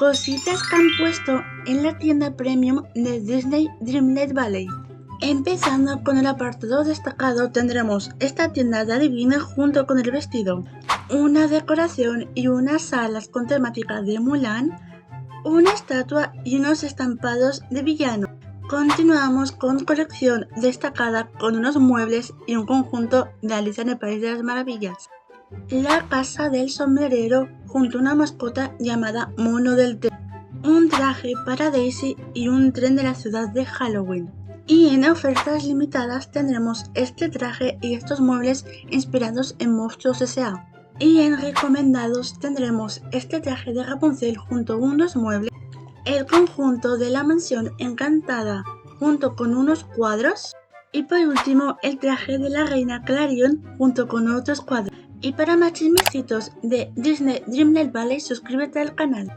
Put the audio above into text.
Cositas que han puesto en la tienda premium de Disney Dreamlight Valley. Empezando con el apartado destacado tendremos esta tienda de adivina junto con el vestido, una decoración y unas salas con temática de Mulan, una estatua y unos estampados de villano. Continuamos con colección destacada con unos muebles y un conjunto de Alicia en el País de las Maravillas. La casa del sombrerero junto a una mascota llamada Mono del Té, un traje para Daisy y un tren de la ciudad de Halloween. Y en ofertas limitadas tendremos este traje y estos muebles inspirados en Monstruos S.A. Y en recomendados tendremos este traje de Rapunzel junto a unos muebles, el conjunto de la mansión encantada junto con unos cuadros y por último el traje de la reina Clarion junto con otros cuadros. Y para más chismecitos de Disney Dreamlight Valley suscríbete al canal.